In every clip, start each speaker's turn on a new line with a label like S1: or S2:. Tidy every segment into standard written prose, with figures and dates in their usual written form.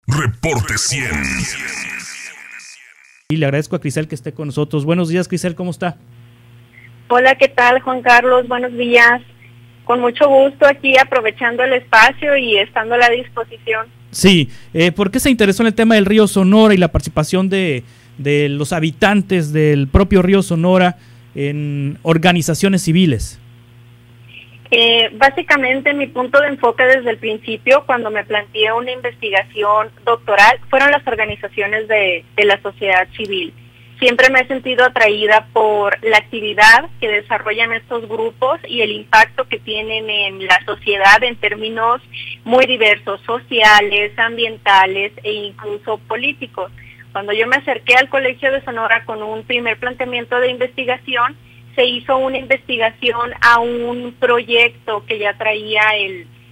S1: Reporte 100.
S2: Y le agradezco a Crisel que esté con nosotros. Buenos días, Crisel, ¿cómo está?
S3: Hola, ¿qué tal, Juan Carlos? Buenos días. Con mucho gusto aquí aprovechando el espacio y estando a la disposición.
S2: Sí, ¿por qué se interesó en el tema del río Sonora y la participación de los habitantes del propio río Sonora en organizaciones civiles?
S3: Básicamente mi punto de enfoque desde el principio, cuando me planteé una investigación doctoral, fueron las organizaciones de la sociedad civil. Siempre me he sentido atraída por la actividad que desarrollan estos grupos y el impacto que tienen en la sociedad en términos muy diversos, sociales, ambientales e incluso políticos. Cuando yo me acerqué al Colegio de Sonora con un primer planteamiento de investigación, se hizo una investigación a un proyecto que ya traía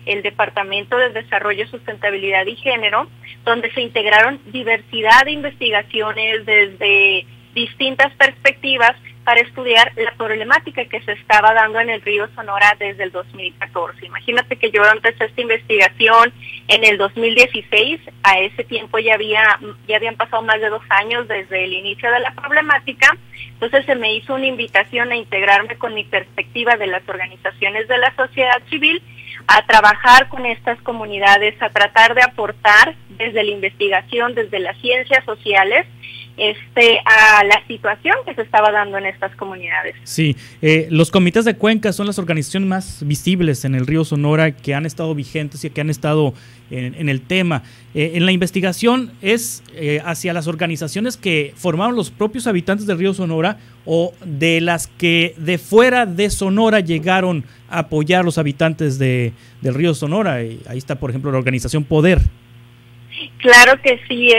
S3: el Departamento de Desarrollo, Sustentabilidad y Género, donde se integraron diversidad de investigaciones desde distintas perspectivas para estudiar la problemática que se estaba dando en el río Sonora desde el 2014. Imagínate que yo empecé esta investigación en el 2016, a ese tiempo ya habían pasado más de 2 años desde el inicio de la problemática, entonces se me hizo una invitación a integrarme con mi perspectiva de las organizaciones de la sociedad civil, a trabajar con estas comunidades, a tratar de aportar desde la investigación, desde las ciencias sociales, a la situación que se estaba dando en estas comunidades.
S2: Sí, los comités de cuenca son las organizaciones más visibles en el río Sonora que han estado vigentes y que han estado en el tema. En la investigación es hacia las organizaciones que formaron los propios habitantes del río Sonora o de las que de fuera de Sonora llegaron a apoyar a los habitantes del río Sonora. Ahí está, por ejemplo, la organización Poder.
S3: Claro que sí,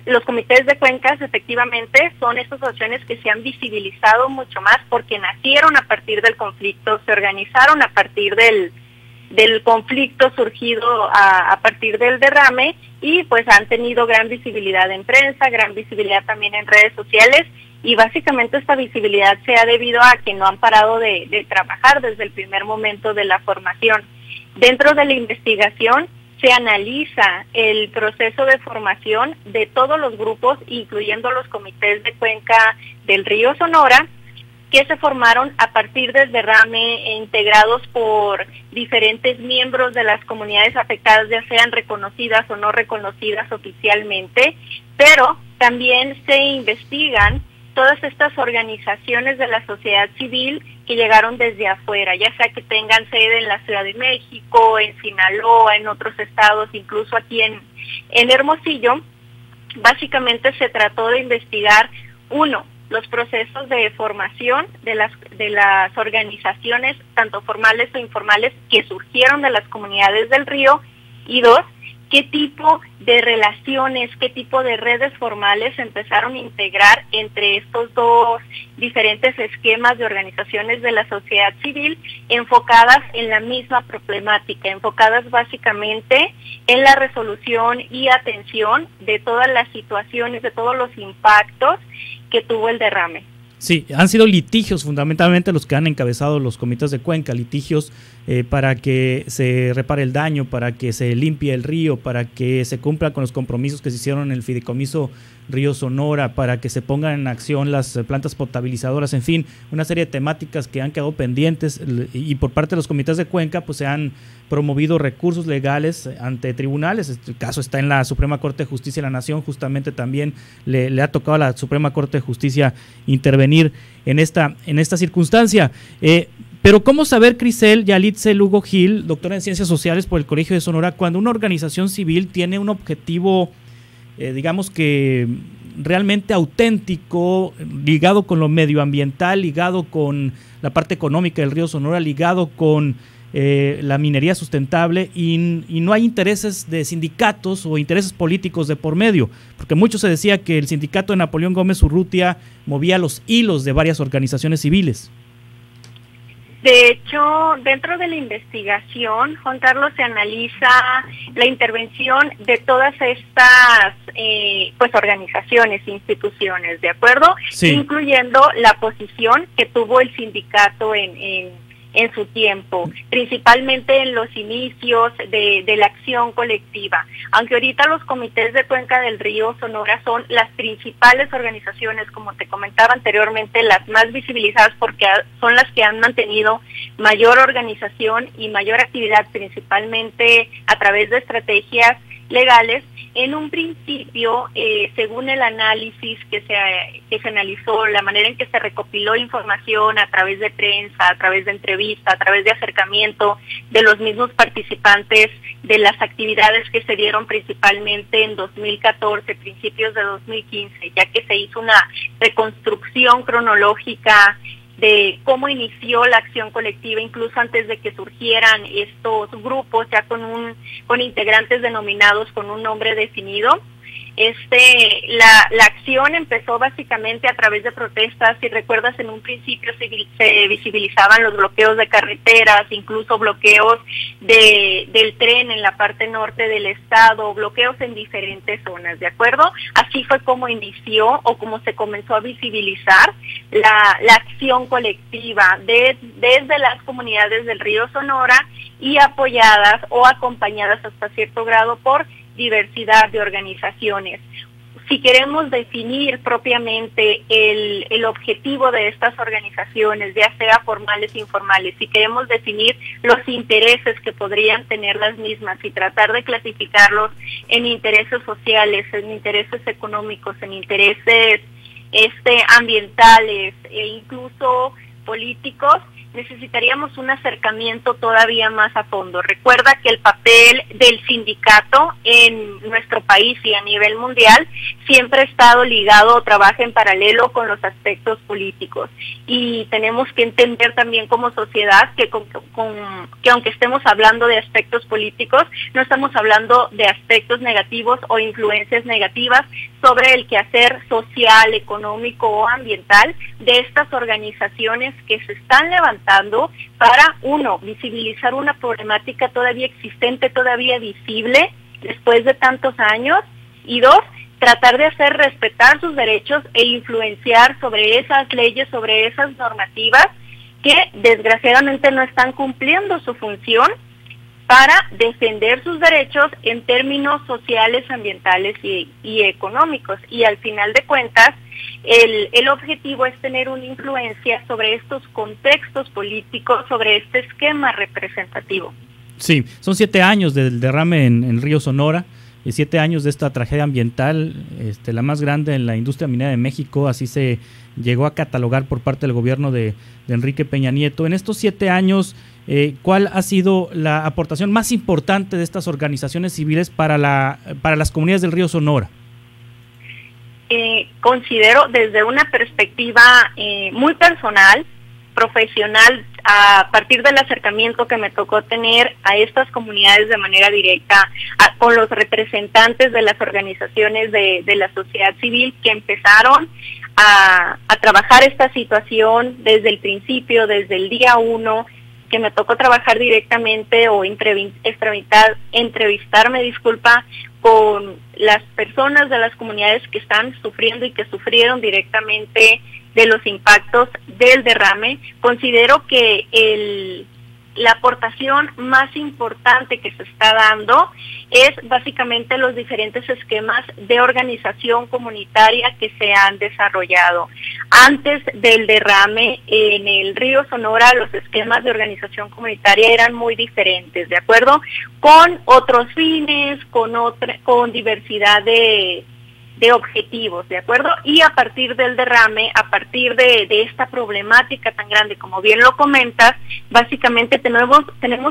S3: los comités de cuencas efectivamente son estas acciones que se han visibilizado mucho más porque nacieron a partir del conflicto, se organizaron a partir del conflicto surgido a partir del derrame y pues han tenido gran visibilidad en prensa, gran visibilidad también en redes sociales y básicamente esta visibilidad se ha debido a que no han parado de trabajar desde el primer momento de la formación. Dentro de la investigación se analiza el proceso de formación de todos los grupos, incluyendo los comités de cuenca del río Sonora, que se formaron a partir del derrame, integrados por diferentes miembros de las comunidades afectadas, ya sean reconocidas o no reconocidas oficialmente, pero también se investigan todas estas organizaciones de la sociedad civil que llegaron desde afuera, ya sea que tengan sede en la Ciudad de México, en Sinaloa, en otros estados, incluso aquí en Hermosillo. Básicamente se trató de investigar, uno, los procesos de formación de las organizaciones, tanto formales o informales, que surgieron de las comunidades del río, y dos, qué tipo de relaciones, qué tipo de redes formales se empezaron a integrar entre estos dos diferentes esquemas de organizaciones de la sociedad civil enfocadas en la misma problemática, enfocadas básicamente en la resolución y atención de todas las situaciones, de todos los impactos que tuvo el derrame.
S2: Sí, han sido litigios fundamentalmente los que han encabezado los comités de cuenca, litigios para que se repare el daño, para que se limpie el río, para que se cumpla con los compromisos que se hicieron en el fideicomiso Río Sonora, para que se pongan en acción las plantas potabilizadoras, en fin, una serie de temáticas que han quedado pendientes y por parte de los comités de cuenca pues se han promovido recursos legales ante tribunales. El caso está en la Suprema Corte de Justicia de la Nación, justamente también le ha tocado a la Suprema Corte de Justicia intervenir en esta circunstancia. Pero ¿cómo saber, Crisel Yalitze Lugo Gil, doctora en Ciencias Sociales por el Colegio de Sonora, cuando una organización civil tiene un objetivo, digamos que realmente auténtico, ligado con lo medioambiental, ligado con la parte económica del río Sonora, ligado con la minería sustentable y no hay intereses de sindicatos o intereses políticos de por medio? Porque mucho se decía que el sindicato de Napoleón Gómez Urrutia movía los hilos de varias organizaciones civiles.
S3: De hecho, dentro de la investigación, Juan Carlos, se analiza la intervención de todas estas organizaciones, instituciones, ¿de acuerdo?
S2: Sí.
S3: Incluyendo la posición que tuvo el sindicato en en su tiempo, principalmente en los inicios de la acción colectiva. Aunque ahorita los comités de Cuenca del Río Sonora son las principales organizaciones, como te comentaba anteriormente, las más visibilizadas porque son las que han mantenido mayor organización y mayor actividad, principalmente a través de estrategias legales. En un principio, según el análisis que se analizó, la manera en que se recopiló información a través de prensa, a través de entrevista, a través de acercamiento de los mismos participantes de las actividades que se dieron principalmente en 2014, principios de 2015, ya que se hizo una reconstrucción cronológica de cómo inició la acción colectiva, incluso antes de que surgieran estos grupos, ya con integrantes denominados con un nombre definido. La acción empezó básicamente a través de protestas. Si recuerdas, en un principio se visibilizaban los bloqueos de carreteras, incluso bloqueos del tren en la parte norte del estado, bloqueos en diferentes zonas, ¿de acuerdo? Así fue como inició o como se comenzó a visibilizar la acción colectiva desde las comunidades del Río Sonora y apoyadas o acompañadas hasta cierto grado por diversidad de organizaciones. Si queremos definir propiamente el objetivo de estas organizaciones, ya sea formales e informales, si queremos definir los intereses que podrían tener las mismas y tratar de clasificarlos en intereses sociales, en intereses económicos, en intereses ambientales e incluso políticos, necesitaríamos un acercamiento todavía más a fondo. Recuerda que el papel del sindicato en nuestro país y a nivel mundial siempre ha estado ligado o trabaja en paralelo con los aspectos políticos, y tenemos que entender también como sociedad que aunque estemos hablando de aspectos políticos, no estamos hablando de aspectos negativos o influencias negativas sobre el quehacer social, económico o ambiental de estas organizaciones que se están levantando para, uno, visibilizar una problemática todavía existente, todavía visible después de tantos años, y dos, tratar de hacer respetar sus derechos e influenciar sobre esas leyes, sobre esas normativas que desgraciadamente no están cumpliendo su función para defender sus derechos en términos sociales, ambientales y económicos. Y al final de cuentas, el objetivo es tener una influencia sobre estos contextos políticos, sobre este esquema representativo.
S2: Sí, son 7 años del derrame en Río Sonora, 7 años de esta tragedia ambiental, la más grande en la industria minera de México, así se llegó a catalogar por parte del gobierno de Enrique Peña Nieto. En estos 7 años, ¿cuál ha sido la aportación más importante de estas organizaciones civiles para las comunidades del Río Sonora?
S3: Considero desde una perspectiva muy personal, profesional, a partir del acercamiento que me tocó tener a estas comunidades de manera directa, con los representantes de las organizaciones de la sociedad civil que empezaron a trabajar esta situación desde el principio, desde el día 1, que me tocó trabajar directamente o entrevistarme, con las personas de las comunidades que están sufriendo y que sufrieron directamente de los impactos del derrame. Considero que la aportación más importante que se está dando es básicamente los diferentes esquemas de organización comunitaria que se han desarrollado. Antes del derrame, en el Río Sonora, los esquemas de organización comunitaria eran muy diferentes, ¿de acuerdo? Con otros fines, con diversidad de objetivos, ¿de acuerdo? Y a partir del derrame, a partir de esta problemática tan grande, como bien lo comentas, básicamente tenemos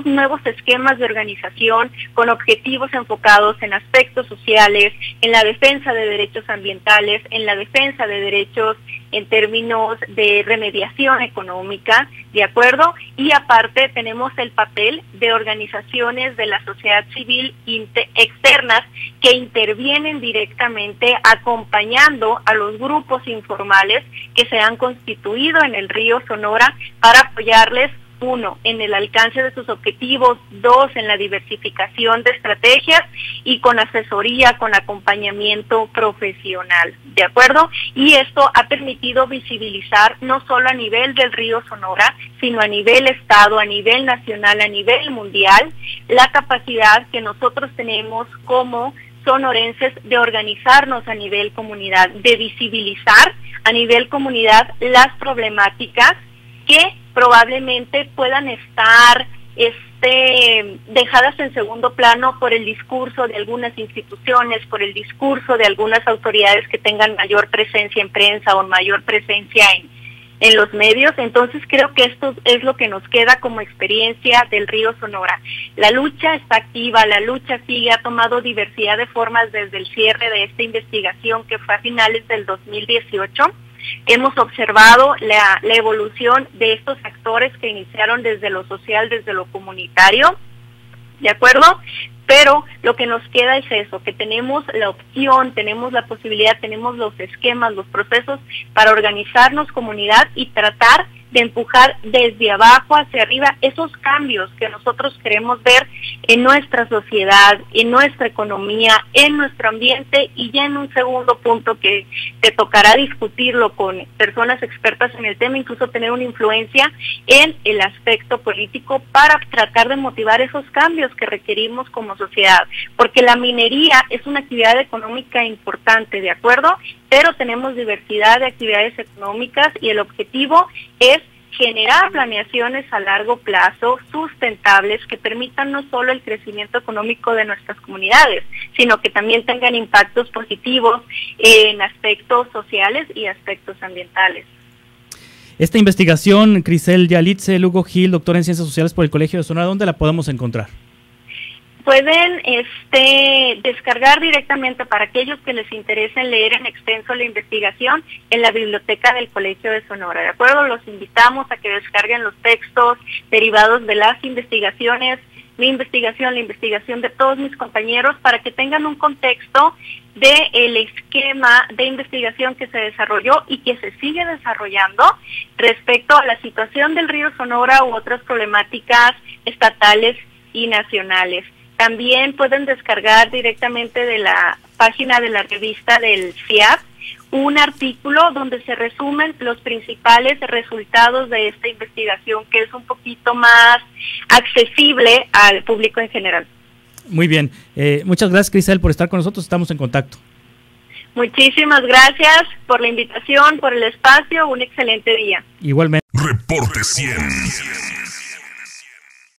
S3: nuevos esquemas de organización con objetivos enfocados en aspectos sociales, en la defensa de derechos ambientales, en la defensa de derechos en términos de remediación económica, ¿de acuerdo? Y aparte tenemos el papel de organizaciones de la sociedad civil externas que intervienen directamente acompañando a los grupos informales que se han constituido en el Río Sonora para apoyarles 1, en el alcance de sus objetivos, 2, en la diversificación de estrategias y con asesoría, con acompañamiento profesional, ¿de acuerdo? Y esto ha permitido visibilizar no solo a nivel del río Sonora, sino a nivel estado, a nivel nacional, a nivel mundial, la capacidad que nosotros tenemos como sonorenses de organizarnos a nivel comunidad, de visibilizar a nivel comunidad las problemáticas que probablemente puedan estar dejadas en segundo plano por el discurso de algunas instituciones, por el discurso de algunas autoridades que tengan mayor presencia en prensa o mayor presencia en los medios. Entonces creo que esto es lo que nos queda como experiencia del río Sonora. La lucha está activa, la lucha sigue, ha tomado diversidad de formas desde el cierre de esta investigación que fue a finales del 2018. Hemos observado la evolución de estos actores que iniciaron desde lo social, desde lo comunitario, ¿de acuerdo? Pero lo que nos queda es eso, que tenemos la opción, tenemos la posibilidad, tenemos los esquemas, los procesos para organizarnos comunidad y tratar de empujar desde abajo hacia arriba esos cambios que nosotros queremos ver en nuestra sociedad, en nuestra economía, en nuestro ambiente, y ya en un segundo punto que te tocará discutirlo con personas expertas en el tema, incluso tener una influencia en el aspecto político para tratar de motivar esos cambios que requerimos como sociedad, porque la minería es una actividad económica importante, ¿de acuerdo? Pero tenemos diversidad de actividades económicas y el objetivo es generar planeaciones a largo plazo sustentables que permitan no solo el crecimiento económico de nuestras comunidades, sino que también tengan impactos positivos en aspectos sociales y aspectos ambientales.
S2: Esta investigación, Crisel Yalitze Lugo Gil, doctora en Ciencias Sociales por el Colegio de Sonora, ¿dónde la podemos encontrar?
S3: Pueden descargar directamente, para aquellos que les interese leer en extenso la investigación, en la biblioteca del Colegio de Sonora, ¿de acuerdo? Los invitamos a que descarguen los textos derivados de las investigaciones, mi investigación, la investigación de todos mis compañeros, para que tengan un contexto del esquema de investigación que se desarrolló y que se sigue desarrollando respecto a la situación del río Sonora u otras problemáticas estatales y nacionales. También pueden descargar directamente de la página de la revista del CIAP un artículo donde se resumen los principales resultados de esta investigación, que es un poquito más accesible al público en general.
S2: Muy bien. Muchas gracias, Crisel, por estar con nosotros. Estamos en contacto.
S3: Muchísimas gracias por la invitación, por el espacio. Un excelente día.
S2: Igualmente.
S1: Reporte 100.